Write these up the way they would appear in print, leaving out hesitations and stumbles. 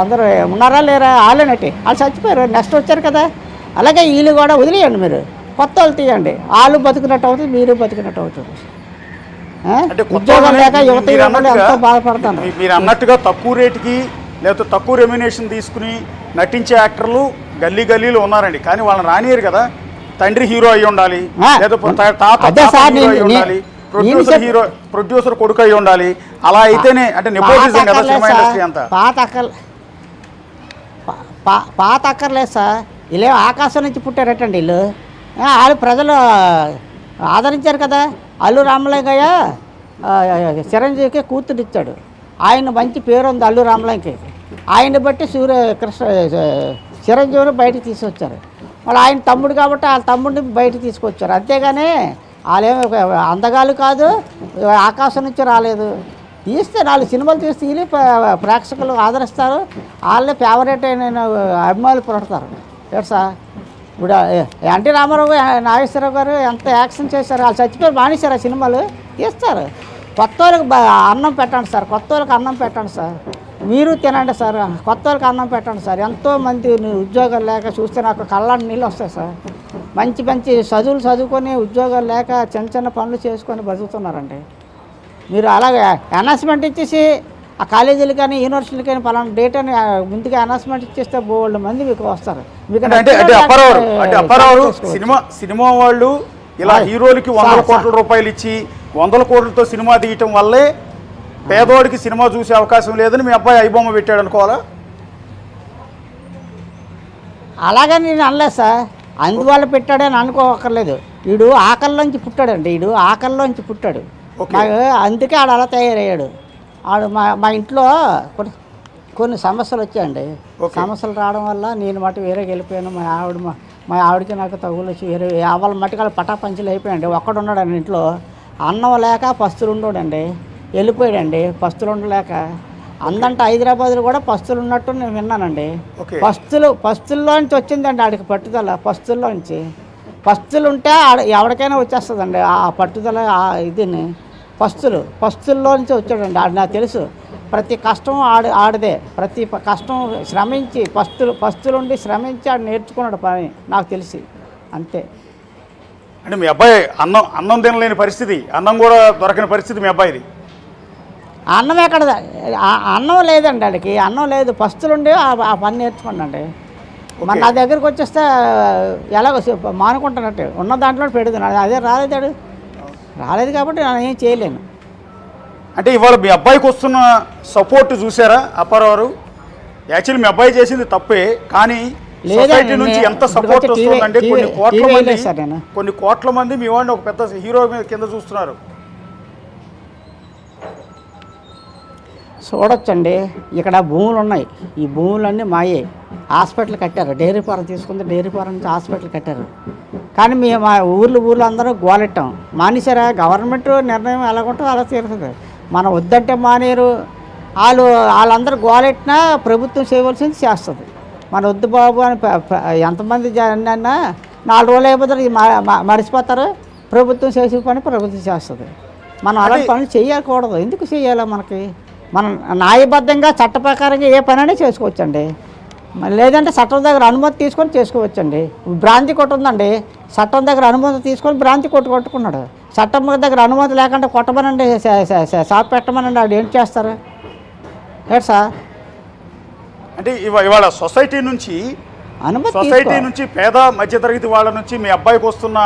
అందరూ ఉన్నారా లేరా వాళ్ళేనట్టి వాళ్ళు చచ్చిపోయారు, నెక్స్ట్ వచ్చారు కదా. అలాగే వీళ్ళు కూడా వదిలేయండి, మీరు కొత్త వాళ్ళు తీయండి, వాళ్ళు బతుకున్నట్టు అవుతుంది, మీరు బతుకున్నట్టు అవుతుంది. ఉద్యోగం లేక యువత ఎంతో బాధపడతాను. మీరు అన్నట్టుగా తక్కువ రేటుకి లేకపోతే తక్కువ రెమ్యునేషన్ తీసుకుని నటించే యాక్టర్లు గల్లీలో ఉన్నారండి, కానీ వాళ్ళని రానియరు కదా. తండ్రి హీరో అయి ఉండాలి, లేకపోతే తాత హీరో అయి ఉండాలి, ప్రొడ్యూసర్ కొడుకు అయి ఉండాలి. అలా అయితేనే అంటే నెపోటిజం కదా సినిమా ఇండస్ట్రీ అంతా. పాత అక్కర్లేదు సార్, వీళ్ళే ఆకాశం నుంచి పుట్టారటండి వీళ్ళు. వాళ్ళు ప్రజలు ఆదరించారు కదా. అల్లు రామలింగయ్య చిరంజీవికి కూతురిచ్చాడు, ఆయన మంచి పేరు ఉంది అల్లు రామలింగయ్యకి. ఆయన్ని బట్టి చిరంజీవిని బయటకు తీసుకొచ్చారు. వాళ్ళు ఆయన తమ్ముడు కాబట్టి వాళ్ళ తమ్ముడిని బయటకు తీసుకొచ్చారు, అంతేగాని వాళ్ళేమో అందగాలు కాదు, ఆకాశం నుంచి రాలేదు. తీస్తే 4 సినిమాలు తీస్తే వీళ్ళు ప్రేక్షకులు ఆదరిస్తారు, వాళ్ళే ఫేవరెట్ అయిన అభిమానులు పుడతారు. సార్ ఇప్పుడు ఎన్టీ రామారావు నాగేశ్వరరావు గారు ఎంత యాక్షన్ చేశారు, వాళ్ళు చచ్చిపోయి మానేశారు ఆ సినిమాలు. తీస్తారు. కొత్త వాళ్ళకి అన్నం పెట్టండి సార్, కొత్త వాళ్ళకి అన్నం పెట్టండి సార్, మీరు తినండి సార్, కొత్త వాళ్ళకి అన్నం పెట్టండి సార్. ఎంతోమంది ఉద్యోగాలు లేక చూస్తే నాకు కళ్ళని నీళ్ళు వస్తాయి సార్. మంచి మంచి చదువులు చదువుకొని ఉద్యోగాలు లేక చిన్న పనులు చేసుకొని బతుకుతున్నారండి. మీరు అలాగే అనౌన్స్మెంట్ ఇచ్చేసి ఆ కాలేజీలు కానీ యూనివర్సిటీలు కానీ పలానా డేట్ అని ముందుగా అనౌన్స్మెంట్ ఇచ్చేస్తే బోల్డ్ మంది మీకు వస్తారు. సినిమా వాళ్ళు ఇలా హీరోలకి 100 కోట్ల రూపాయలు ఇచ్చి 100 కోట్లతో సినిమా తీయటం వల్లే పేదవాడికి సినిమా చూసే అవకాశం లేదని మీ అబ్బాయి ఐబొమ్మ పెట్టాడు అనుకోవాలా? అలాగని నేను అనలేదు సార్, అందువల్ల పెట్టాడని అనుకోకర్లేదు. వీడు ఆకలిలోంచి పుట్టాడండి, వీడు ఆకలిలోంచి పుట్టాడు, అందుకే ఆడు అలా తయారయ్యాడు. ఆడు మా ఇంట్లో కొన్ని సమస్యలు వచ్చాయండి. సమస్యలు రావడం వల్ల నేను మటు వేరేకి వెళ్ళిపోయాను. మా ఆవిడకి నాకు తగులు వచ్చి వేరే వాళ్ళ మట్టుకాలు పటాపంచులు అయిపోయాయండి. ఒక్కడున్నాడండి ఇంట్లో, అన్నం లేక పస్తులు ఉండోడండి, వెళ్ళిపోయాడండి పస్తులు ఉండలేక. అందంటే హైదరాబాద్లో కూడా పస్తులు ఉన్నట్టు నేను విన్నానండి. పస్తుల్లోంచి వచ్చిందండి ఆడికి పట్టుదల, పస్తులు ఉంటే ఎవరికైనా వచ్చేస్తుందండి ఆ పట్టుదల. ఇదిని పస్తుల్లో నుంచి వచ్చాడండి ఆడు. నాకు తెలుసు ప్రతి కష్టం ఆడదే, ప్రతి కష్టం శ్రమించి పస్తులుండి శ్రమించి ఆడు నేర్చుకున్నాడు పని, నాకు తెలిసి అంతే. అంటే మీ అబ్బాయి అన్నం తినలేని పరిస్థితి, అన్నం కూడా దొరకని పరిస్థితి మీ అబ్బాయిది. అన్నం ఎక్కడ, అన్నం లేదండి ఆడికి, అన్నం లేదు, పస్తులుండి ఆ పని నేర్చుకున్నాండి. మరి నా దగ్గరికి వచ్చేస్తే ఎలాగో మానుకుంటున్నట్టు ఉన్న దాంట్లో పెడుతున్నాడు, అదే రాలేదు కాబట్టి నేను ఏం చేయలేను. అంటే ఇవాళ మీ అబ్బాయికి వస్తున్న సపోర్ట్ చూసారా అప్పారావు గారు? యాక్చువల్లీ మీ అబ్బాయి చేసింది తప్పే, కానీ సొసైటీ నుంచి ఎంత సపోర్ట్ వస్తుందంటే కొన్ని కోట్ల మంది మీ వాడిని ఒక పెద్ద హీరో కింద చూస్తున్నారు. చూడొచ్చండి, ఇక్కడ భూములు ఉన్నాయి, ఈ భూములన్నీ మాయే. హాస్పిటల్ కట్టారు, డైరీ ఫారం తీసుకుంటే డైరీ ఫారం నుంచి హాస్పిటల్ కట్టారు, కానీ మేము మా ఊర్లు అందరూ గోలెట్టాం, మానేశారా? గవర్నమెంట్ నిర్ణయం ఎలాగుంటుందో అలా తీరుతుంది. మనం వద్దంటే మానేరు, వాళ్ళందరూ గోలెట్టినా ప్రభుత్వం చేయవలసింది చేస్తుంది. మన వద్దు బాబు అని ఎంతమంది అన్నా 4 రోజులు అయిపోతారు, మరిచిపోతారు. ప్రభుత్వం చేసే పని ప్రభుత్వం చేస్తుంది. మనం అలాంటి పనులు చేయకూడదు. ఎందుకు చేయాలా? మనం న్యాయబద్ధంగా చట్ట ప్రకారంగా ఏ పనైనా చేసుకోవచ్చండి. లేదంటే చట్టం దగ్గర అనుమతి తీసుకొని చేసుకోవచ్చండి. భ్రాంతి కొట్టు ఉందండి, చట్టం దగ్గర అనుమతి తీసుకొని భ్రాంతి కొట్టుకున్నాడు. చట్టం దగ్గర అనుమతి లేకుండా కొట్టమనండి, షాప్ పెట్టమనండి, ఆడు ఏం చేస్తారు? ఏంటి సార్? అంటే ఇవాళ సొసైటీ నుంచి పేద మధ్యతరగతి వాళ్ళ నుంచి మీ అబ్బాయికి వస్తున్న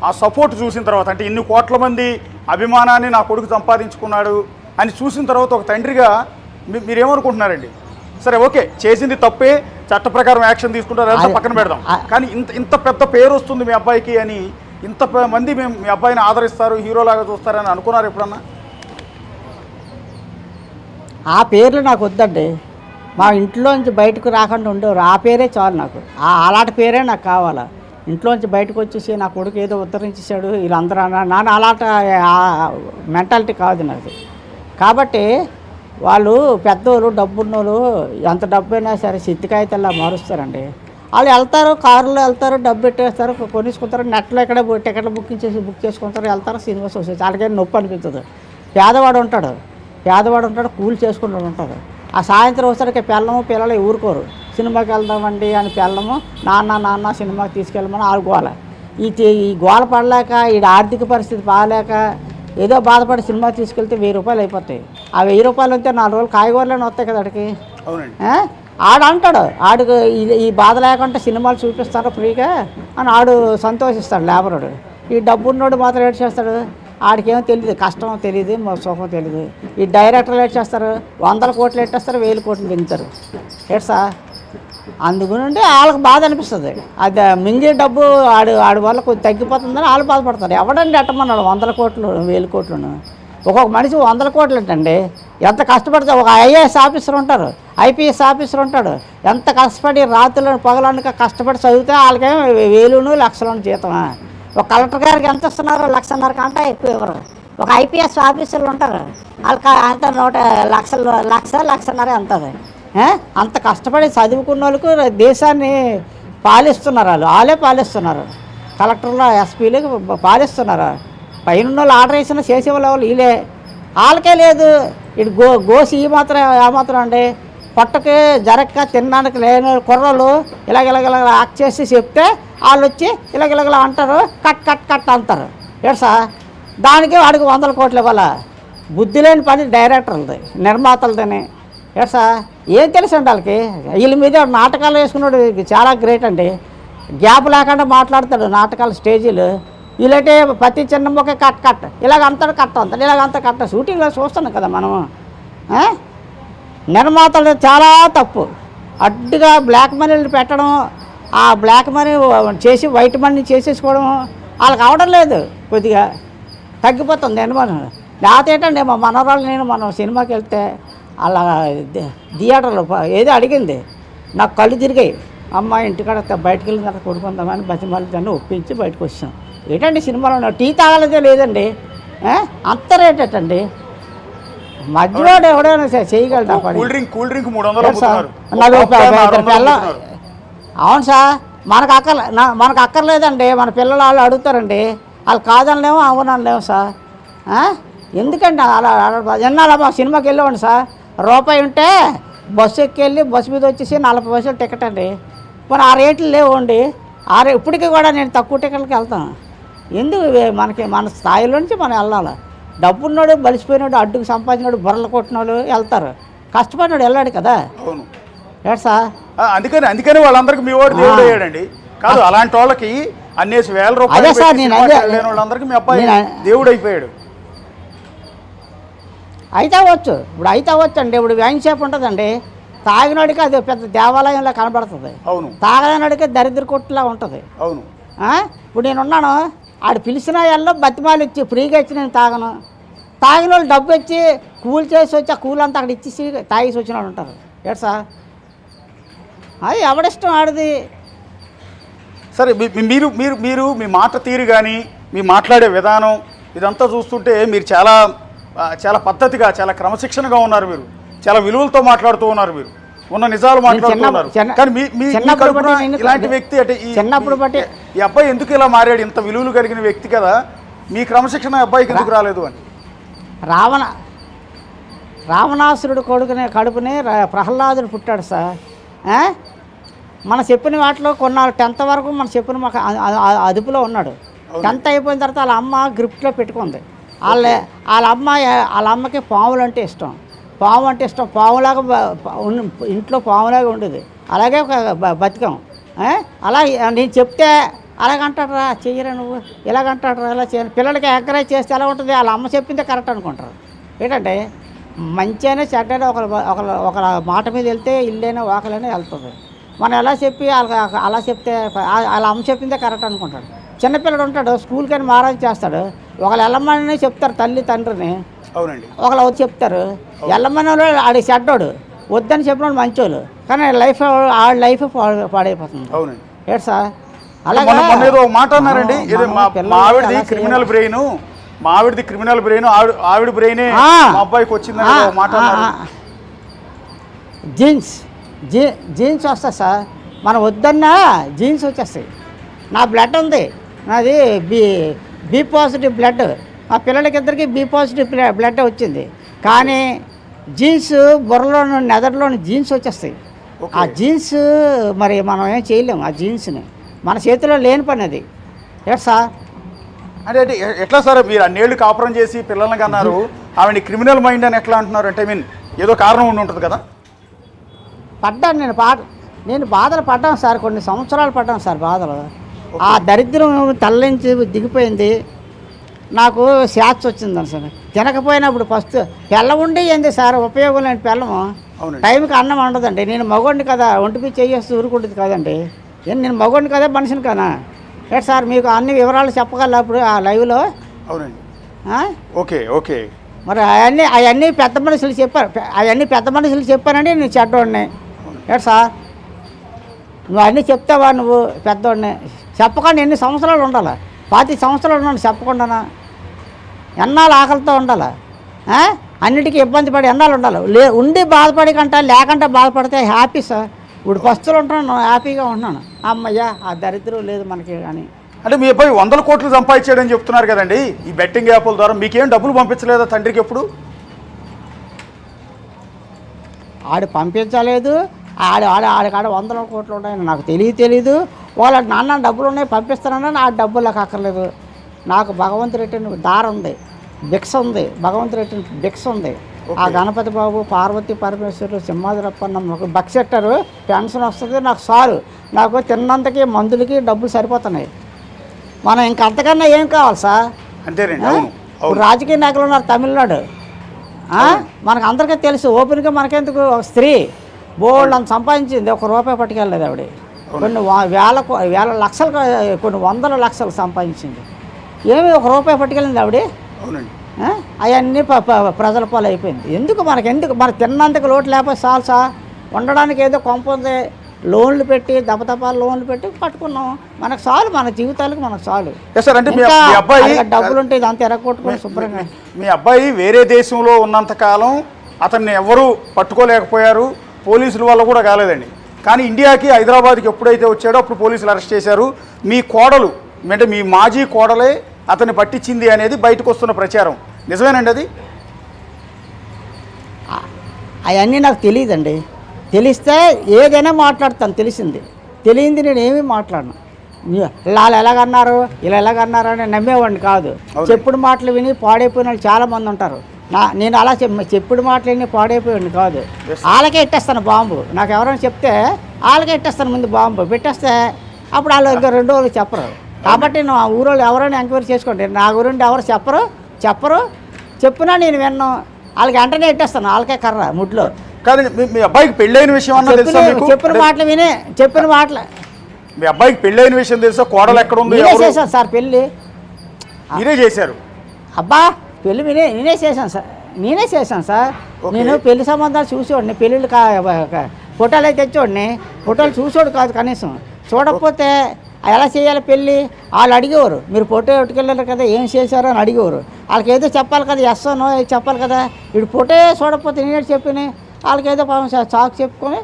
ఆ సపోర్ట్ చూసిన తర్వాత, అంటే ఇన్ని కోట్ల మంది అభిమానాన్ని నా కొడుకు సంపాదించుకున్నాడు అని చూసిన తర్వాత ఒక తండ్రిగా మీరేమనుకుంటున్నారండి? సరే ఓకే, చేసింది తప్పే, చట్ట ప్రకారం యాక్షన్ తీసుకుంటారు, అదంతా పక్కన పెడదాం, కానీ ఇంత పెద్ద పేరు వస్తుంది మీ అబ్బాయికి అని, ఇంత మంది మేము మీ అబ్బాయిని ఆదరిస్తారు, హీరోలాగా చూస్తారని అనుకున్నారు ఎప్పుడన్నా? ఆ పేర్లు నాకు వద్దండి, మా ఇంట్లోంచి బయటకు రాకుండా ఉండేవారు, ఆ పేరే చాలు నాకు, అలాంటి పేరే నాకు కావాలా. ఇంట్లోంచి బయటకు వచ్చేసి నా కొడుకు ఏదో ఉద్ధరించేశాడు వీళ్ళందరూ నాన్న, అలాంటి మెంటాలిటీ కాదు నాది. కాబట్టి వాళ్ళు పెద్దోళ్ళు డబ్బున్నోళ్ళు ఎంత డబ్బు అయినా సరే సిద్ధికాయితల్లా మారుస్తారండి. వాళ్ళు వెళ్తారు, కారులో వెళ్తారు, డబ్బు పెట్టేస్తారు, కొనేసుకుంటారు, నెట్లో ఎక్కడ టికెట్లు బుక్ చేసుకుంటారు, వెళ్తారు, సినిమా చూసేసి వాళ్ళకేం నొప్పి అనిపించదు. పేదవాడు ఉంటాడు, కూలి చేసుకుంటూ ఉంటాడు, ఆ సాయంత్రం వచ్చేసరికి పిల్లము పిల్లలు ఊరుకోరు. సినిమాకి వెళ్దామండి అని పిల్లము నాన్న సినిమాకి తీసుకెళ్ళమని ఆడుకోవాలి. ఈ గోల పడలేక ఈ ఆర్థిక పరిస్థితి బాగాలేక ఏదో బాధపడి సినిమా తీసుకెళ్తే 1000 రూపాయలు అయిపోతాయి. ఆ 1000 రూపాయలు అయితే 4 రోజులు కాయగూరలోనే వస్తాయి కదా అడికి. ఆడు అంటాడు ఆడికి ఈ బాధ లేకుండా సినిమాలు చూపిస్తారు ఫ్రీగా అని ఆడు సంతోషిస్తాడు లేబరుడు. ఈ డబ్బున్నోడు మాత్రం ఏడు చేస్తాడు, ఆడికేమో తెలియదు, కష్టం తెలియదు, సుఖం తెలియదు. ఈ డైరెక్టర్లు ఏడు చేస్తారు, 100 కోట్లు ఎట్టేస్తారు, 1000 కోట్లు తింటారు. ఏడ్సా అందుగునండి వాళ్ళకి బాధ అనిపిస్తుంది. అది మింగే డబ్బు ఆడి వల్ల కొంచెం తగ్గిపోతుందని వాళ్ళు బాధపడతారు. ఎవడండి ఎట్టమన్నాడు 100 కోట్లు 1000 కోట్లను? ఒక్కొక్క మనిషి 100 కోట్లు ఏంటండి, ఎంత కష్టపడితే ఒక ఐఏఎస్ ఆఫీసర్ ఉంటారు, ఐపీఎస్ ఆఫీసర్ ఉంటాడు, ఎంత కష్టపడి రాత్రులను పగలనుక కష్టపడి చదివితే వాళ్ళకేమో 1000 లక్షలను జీతమా? ఒక కలెక్టర్ గారికి ఎంత ఇస్తున్నారు? 1,50,000 కంటే ఎక్కువ ఇవ్వరు. ఒక ఐపీఎస్ ఆఫీసర్లు ఉంటారు, వాళ్ళకి అంత 1,00,000 అంతది. అంత కష్టపడి చదువుకున్న వాళ్ళకు దేశాన్ని పాలిస్తున్నారు, వాళ్ళే పాలిస్తున్నారు. కలెక్టర్లు ఎస్పీలు పాలిస్తున్నారు. పైన వాళ్ళు ఆర్డర్ వేసిన చేసేవాళ్ళు వీళ్ళే, వాళ్ళకే లేదు. ఇటు గోసి ఏమాత్రం అండి, పొట్టకి జరక్క తినడానికి లేని కుర్రలు ఇలాగ యాక్ట్ చేసి చెప్తే వాళ్ళు వచ్చి ఇలాగ అంటారు, కట్ అంటారు. ఏడ్సా దానికి వాడికి 100 కోట్లు ఇవ్వాల? బుద్ధి లేని పని డైరెక్టర్లది, నిర్మాతలదని. ఏడ్సా ఏం తెలుసు అండి వాళ్ళకి? వీళ్ళ మీద నాటకాలు వేసుకున్నాడు చాలా గ్రేట్ అండి. గ్యాప్ లేకుండా మాట్లాడతాడు నాటకాలు స్టేజీలు. వీళ్ళంటే ప్రతి చిన్న మొక్క కట్ ఇలాగ అంతాడు, కట్ షూటింగ్లో చూస్తున్నాం కదా మనము. నిర్మాతలు చాలా తప్పు. అడ్డుగా బ్లాక్ మనీలు పెట్టడం, ఆ బ్లాక్ మనీ చేసి వైట్ మనీ చేసేసుకోవడం వాళ్ళకి అవడం లేదు. కొద్దిగా తగ్గిపోతుంది నిర్మాణం. లేకపోతే ఏంటండి మా మనవరాలు మనం సినిమాకి వెళ్తే అలా థియేటర్లో ఏదో అడిగింది, నాకు కళ్ళు తిరిగాయి. అమ్మాయి ఇంటికాడ బయటకు వెళ్ళిన తర్వాత కొడుకుందామని బతిమాలి దాన్ని ఒప్పించి బయటకు వచ్చాం. ఏంటండి సినిమాలో టీ తాగలేదే లేదండి, అంత రేట్ ఏంటండి? మధ్యలో ఎవడైనా చేయగలరా? అవును సార్, మనకు అక్కర్లేదండి. మన పిల్లలు వాళ్ళు అడుగుతారండి, వాళ్ళు కాదనలేము అవునలేము సార్. ఎందుకండి అలా ఎన్నాళ్ళమ్మా సినిమాకి వెళ్ళేవాడి సార్, రూపాయి ఉంటే బస్సు ఎక్కి బస్సు మీద వచ్చేసి 40 పైసలు టికెట్ అండి. మరి ఆ రేట్లు లేవండి. ఇప్పటికీ కూడా నేను తక్కువ టికెట్లకి వెళ్తాను. ఎందుకు మనకి మన స్థాయిలో నుంచి మనం వెళ్ళాలి. డబ్బున్నాడు బలిసిపోయినాడు అడ్డుకు సంపాదించినాడు బుర్రలు కొట్టినాడు వెళ్తారు, కష్టపడినాడు వెళ్ళాడు కదా. ఏడ్సా అందుకని వాళ్ళందరికీ మీ వాడు దేవుడు అయ్యాడండి. కాదు అలాంటి వాళ్ళకి అన్నేసి 1000 రూపాయలు అదే సార్ నేను వాళ్ళందరికీ మీ అబ్బాయి దేవుడు అయిపోయాడు. అయితే అవ్వచ్చు, ఇప్పుడు అయితే అవ్వచ్చు అండి. ఇప్పుడు వైన్ షాప్ ఉంటుందండి, తాగినాడికి అది పెద్ద దేవాలయంలో కనబడుతుంది, తాగలేనాడికి దరిద్ర కొట్టులా ఉంటుంది. అవును. ఇప్పుడు నేనున్నాను, ఆడు పిలిచిన ఎల్లో బతిమాలు ఇచ్చి ఫ్రీగా ఇచ్చి నేను తాగను. తాగిన వాళ్ళు డబ్బు ఇచ్చి కూల్ చేసి వచ్చి ఆ కూల్ అంతా అక్కడ ఇచ్చేసి తాగేసి వచ్చిన వాళ్ళు ఉంటారు. ఏడ్సా అది ఎవడిష్టం ఆడిది. సరే మీరు మీరు మీరు మీ మాట తీరు కానీ మీ మాట్లాడే విధానం ఇదంతా చూస్తుంటే మీరు చాలా చాలా పద్ధతిగా చాలా క్రమశిక్షణగా ఉన్నారు. మీరు చాలా విలువలతో మాట్లాడుతూ ఉన్నారు. మీరు ఉన్న నిజాలు మాట్లాడుతున్నారు. కానీ ఇలాంటి వ్యక్తి అంటే చిన్నప్పుడు బట్టి ఈ అబ్బాయి ఎందుకు ఇలా మారాడు? ఇంత విలువలు కలిగిన వ్యక్తి కదా, మీ క్రమశిక్షణ అబ్బాయికి ఎందుకు రాలేదు అని. రావణాసురుడు కడుపునే ప్రహ్లాదుడు పుట్టాడు సార్. మన చెప్పిన వాటిలో కొన్నాళ్ళు 10th వరకు మన చెప్పిన మాకు అదుపులో ఉన్నాడు. 10th అయిపోయిన తర్వాత వాళ్ళ అమ్మ గ్రిప్ట్లో పెట్టుకుంది. వాళ్ళ అమ్మకి పాములు అంటే ఇష్టం. పాములాగా ఇంట్లో పాములాగా ఉండేది. అలాగే ఒక బతికం. అలా నేను చెప్తే అలాగంటాడరా, చెయ్యరా నువ్వు ఇలాగంటాడరా, ఇలా చేయాలి. పిల్లలకి ఎంకరేజ్ చేస్తే ఎలా ఉంటుంది? వాళ్ళ అమ్మ చెప్పిందే కరెక్ట్ అనుకుంటారు. ఏంటంటే మంచి అయినా చెడ్డ ఒక మాట మీద వెళ్తే ఇల్లైనా వాకలైనా వెళ్తుంది. మనం ఎలా చెప్పి అలా చెప్తే వాళ్ళ అమ్మ చెప్పిందే కరెక్ట్ అనుకుంటాడు. చిన్నపిల్లడు ఉంటాడు, స్కూల్కి అని మారాజ్ చేస్తాడు. ఒకళ్ళు వెళ్ళమని చెప్తారు తల్లి తండ్రిని, అవునండి, ఒకళ్ళు చెప్తారు వెళ్ళమని ఆడి చెడ్డోడు, వద్దని చెప్పినోడు మంచోళ్ళు. కానీ ఆడి లైఫ్ పాడైపోతుంది. అవునండి. ఏడు సార్ అలాగే మాట అన్నారండి, మావిడిది క్రిమినల్ బ్రెయిన్ ఆవిడ బ్రెయిన్ అబ్బాయికి వచ్చిందని మాట. జీన్స్ వస్తాయి సార్, మనం వద్దన్నా జీన్స్ వచ్చేస్తాయి. నా బ్లడ్ ఉంది, నాది బి పాజిటివ్ బ్లడ్. మా పిల్లలకి ఇద్దరికి బి పాజిటివ్ బ్లడ్ వచ్చింది. కానీ జీన్స్ బుర్రలోని నెదర్లోని జీన్స్ వచ్చేస్తాయి. ఆ జీన్స్ మరి మనం ఏం చేయలేము. ఆ జీన్స్ని మన చేతిలో లేని పని అది. ఎట్ సార్ అంటే ఎట్లా సార్ మీరు అన్నేళ్ళు కాపురం చేసి పిల్లల్ని కన్నారు, ఆవిడ క్రిమినల్ మైండ్ అని ఎట్లా అంటున్నారు? అంటే ఐ మీన్ ఏదో కారణం ఉండి ఉంటుంది కదా. పడ్డాను నేను బాధలు పడ్డాను సార్, కొన్ని సంవత్సరాలు పడ్డాను సార్ బాధలు. ఆ దరిద్రం తల్లించి దిగిపోయింది. నాకు శాచ్ వచ్చిందని సార్. తినకపోయినప్పుడు ఫస్ట్ పెళ్ళం ఉండి ఏంది సార్ ఉపయోగం లేని పెళ్ళము. టైంకి అన్నం ఉండదండి. నేను మగోడిని కదా, ఒంటిపి చేసి ఊరుకుంటుంది కదండి. నేను మగోడిని కదా, మనిషిని కదా. ఏంటి సార్ మీకు అన్ని వివరాలు చెప్పగలరా అప్పుడు ఆ లైవ్లో? అవునండి. Okay okay. మరి అవన్నీ పెద్ద మనుషులు చెప్పారండి. నేను చెడ్డోడిని. ఏంటి సార్ నువ్వు అన్నీ చెప్తావా? నువ్వు పెద్దోడిని చెప్పకుండా ఎన్ని సంవత్సరాలు ఉండాలి? 20 సంవత్సరాలు ఉండాలి చెప్పకుండానా? ఎన్నాళ్ళు ఆకలితో ఉండాలి? అన్నిటికీ ఇబ్బంది పడి ఎన్నాళ్ళు ఉండాలి? ఉండి బాధపడి కంటే లేకుంటే బాధపడితే హ్యాపీ సార్. ఇప్పుడు ఫస్టులు ఉంటున్నాను, హ్యాపీగా ఉంటున్నాను. అమ్మయ్యా ఆ దరిద్రం లేదు మనకి. కానీ అంటే మీ అబ్బాయి 100 కోట్లు సంపాదించాడని చెప్తున్నారు కదండి ఈ బెట్టింగ్ యాప్ల ద్వారా. మీకేం డబ్బులు పంపించలేదా తండ్రికి ఎప్పుడు? ఆడు పంపించలేదు. ఆడికాడ 100 కోట్లు ఉన్నాయని నాకు తెలీదు. వాళ్ళ నాన్న డబ్బులు ఉన్నాయి పంపిస్తానని ఆ డబ్బులకు అక్కర్లేదు. నాకు భగవంతుడు దారం ఉంది, భిక్ష ఉంది. భగవంతుడు భిక్ష ఉంది. ఆ గణపతి బాబు, పార్వతి పరమేశ్వరుడు, సింహాద్రప్పన్న బక్సెట్టారు. పెన్షన్ వస్తుంది నాకు చాలు. నాకు తిన్నంతకి మందులకి డబ్బులు సరిపోతున్నాయి. మనం ఇంక అంతకన్నా ఏం కావాలి సార్? అంతేనండి. రాజకీయ నాయకులు ఉన్నారు తమిళనాడు. మనకు అందరికీ తెలుసు. ఓపెన్గా మనకెందుకు? స్త్రీ బోల్డ్ అంత సంపాదించింది, ₹1 పట్టుకెళ్ళలేదు ఆవిడ. కొన్ని వేల లక్షలు, కొన్ని 100 లక్షలు సంపాదించింది. ఏమి ₹1 పట్టుకెళ్ళింది ఆవిడ? అవన్నీ ప్రజల పాలు అయిపోయింది. ఎందుకు మన తిన్నంతకు లోటు లేకపోతే చాలు సార్. ఉండడానికి ఏదో కొంప ఉంది, లోన్లు పెట్టి దపదపాలు లోన్లు పెట్టి పట్టుకున్నాం. మనకు చాలు, మన జీవితాలకు మనకు చాలు. డబ్బులు ఉంటే ఇదంతా ఎరగొట్టుకుని శుభ్రంగా. మీ అబ్బాయి వేరే దేశంలో ఉన్నంతకాలం అతన్ని ఎవరు పట్టుకోలేకపోయారు, పోలీసుల వల్ల కూడా కాలేదండి. కానీ ఇండియాకి, హైదరాబాద్కి ఎప్పుడైతే వచ్చాడో అప్పుడు పోలీసులు అరెస్ట్ చేశారు. మీ కోడలు అంటే మీ మాజీ కోడలే అతన్ని పట్టించింది అనేది బయటకు వస్తున్న ప్రచారం నిజమేనండి? అది అవన్నీ నాకు తెలియదండి. తెలిస్తే ఏదైనా మాట్లాడతాను. తెలియంది నేను ఏమీ మాట్లాడను. వాళ్ళు ఎలాగన్నారు ఇలా ఎలాగన్నారు అని నమ్మేవాడిని కాదు. చెప్పుడు మాటలు విని పాడైపోయిన వాళ్ళు చాలామంది ఉంటారు. నేను అలా చెప్పుడు మాటలు విని పాడైపోయాడిని కాదు. వాళ్ళకే ఇట్టేస్తాను బాంబు. నాకు ఎవరైనా చెప్తే వాళ్ళకే ఇట్టేస్తాను ముందు బాంబు పెట్టేస్తే అప్పుడు వాళ్ళు ఇంకా 2 రోజులు చెప్పరు. కాబట్టి నువ్వు ఆ ఊరోళ్ళు ఎవరైనా ఎంక్వైరీ చేసుకోండి. నా గురించి ఎవరు చెప్పరు. చెప్పినా నేను విన్నాను. వాళ్ళకి వెంటనే ఇట్టేస్తాను. వాళ్ళకే కర్ర ముడ్లో. కానీ మీ అబ్బాయికి పెళ్ళైన విషయం చెప్పిన మాటలు మీ అబ్బాయికి పెళ్ళైన విషయం తెలుసా? కోడలు ఎక్కడ ఉంది? చేశాను సార్ పెళ్ళి. మీరే చేశారు? అబ్బా పెళ్ళి నేనే చేశాను సార్. నేను పెళ్లి సంబంధాలు చూసేవాడిని. పెళ్ళిళ్ళు ఫోటోలు అయితే తెచ్చేవాడిని. ఫోటోలు చూసేవాడు కాదు కనీసం. చూడకపోతే ఎలా చేయాలి పెళ్ళి? వాళ్ళు అడిగేవారు, మీరు ఫోటో ఎట్టుకెళ్ళారు కదా, ఏం చేశారో అని అడిగేవారు. వాళ్ళకి ఏదో చెప్పాలి కదా, ఎస్ నో చెప్పాలి కదా. ఇప్పుడు ఫోటో చూడకపోతే నేనే చెప్పిన వాళ్ళకి ఏదో చాకు చెప్పుకొని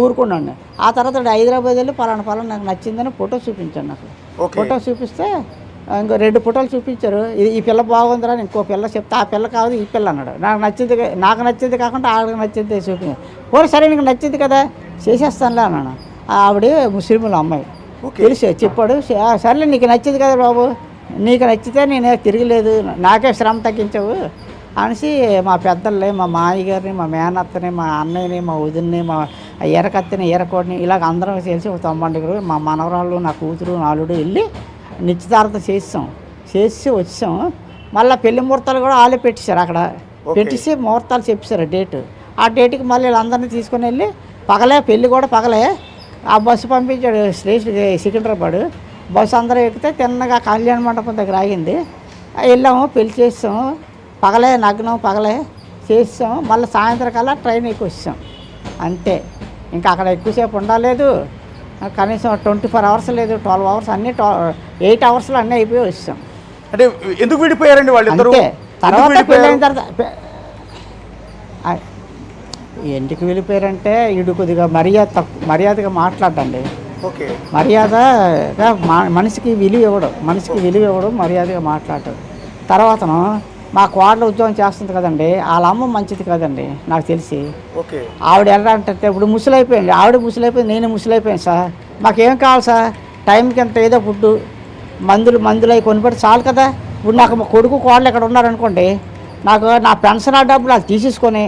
ఊరుకున్నాను. ఆ తర్వాత హైదరాబాద్ వెళ్ళి పలానా నాకు నచ్చిందని ఫోటో చూపించాను. నాకు ఫోటో చూపిస్తే ఇంకో 2 ఫోటోలు చూపించారు. ఈ పిల్ల బాగుందిరా, ఇంకో పిల్ల చెప్తే ఆ పిల్ల కాదు ఈ పిల్ల అన్నాడు. నాకు నచ్చింది కాకుండా ఆవిడకి నచ్చింది చూపించాను. పోనీ సరే నీకు నచ్చింది కదా చేసేస్తానులే అన్నాను. ఆవిడ ముస్లింల అమ్మాయి తెలిసి చెప్పాడు. సర్లే నీకు నచ్చింది కదా బాబు, నీకు నచ్చితే నేనే తిరగలేదు, నాకే శ్రమ తగ్గించావు అనేసి మా పెద్దల్ని, మా మాయగారిని, మా మేనత్తని, మా అన్నయ్యని, మా వదిన్ని, మా ఎరకత్తిని, ఎరకోడిని ఇలాగ అందరం తెలిసి 90 మా మనవరాళ్ళు, నా కూతురు, నాలుడు వెళ్ళి నిశ్చితార్థం చేసి వచ్చాం. మళ్ళీ పెళ్లి ముహూర్తాలు కూడా వాళ్ళే పెట్టేశారు. అక్కడ పెట్టేసి ముహూర్తాలు చెప్పేశారు డేటు. ఆ డేట్కి మళ్ళీ వీళ్ళందరినీ తీసుకొని వెళ్ళి పగలే పెళ్ళి కూడా పగలే ఆ బస్సు పంపించాడు సికింద్రాబాద్. బస్సు అందరూ ఎక్కితే తిన్నగా కళ్యాణ మండపం దగ్గర ఆగింది. వెళ్ళాము, పెళ్లి చేసాము. పగలే నగ్నం పగలే చేసాము. మళ్ళీ సాయంత్రం కల్లా ట్రైన్ ఎక్కి వచ్చాం. అంతే. ఇంకా అక్కడ ఎక్కువసేపు ఉండలేదు. కనీసం 24 అవర్స్ లేదు, 12 అవర్స్ అన్నీ 8 అవర్స్లో అన్నీ అయిపోయి వచ్చాం. అంటే ఎందుకు విడిపోయారండి వాళ్ళు? తర్వాత పెళ్ళైన తర్వాత ఎందుకు వెళ్ళిపోయారంటే వీడు కొద్దిగా మర్యాదగా మాట్లాడండి. మర్యాదగా మనిషికి విలువ ఇవ్వడం, మర్యాదగా మాట్లాడటం. తర్వాతను మా కోడలు ఉద్యోగం చేస్తుంది కదండి, వాళ్ళ అమ్మ మంచిది కదండి నాకు తెలిసి. ఓకే. ఆవిడ ఎలా అంటే ఇప్పుడు ముసలైపోయింది, ఆవిడ ముసలైపోయింది, నేను ముసలైపోయాను సార్. మాకేం కావాలి సార్? టైంకి ఎంత ఏదో ఫుడ్డు మందులు అవి కొనిపెట్టి చాలు కదా. ఇప్పుడు నాకు మా కొడుకు కోడలు ఇక్కడ ఉన్నారనుకోండి, నాకు నా పెన్షన్ డబ్బులు అది తీసేసుకొని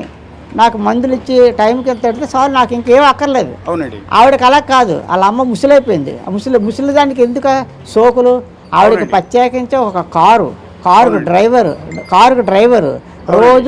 నాకు మందులు ఇచ్చి టైంకి ఎంత పెడితే చాలు, నాకు ఇంకేం అక్కర్లేదు. అవునండి. ఆవిడకి అలా కాదు, వాళ్ళ అమ్మ ముసలైపోయింది. ఆ ముసలి దానికి ఎందుకు సోకులు? ఆవిడకి ప్రత్యేకించి ఒక కారుకు డ్రైవరు రోజు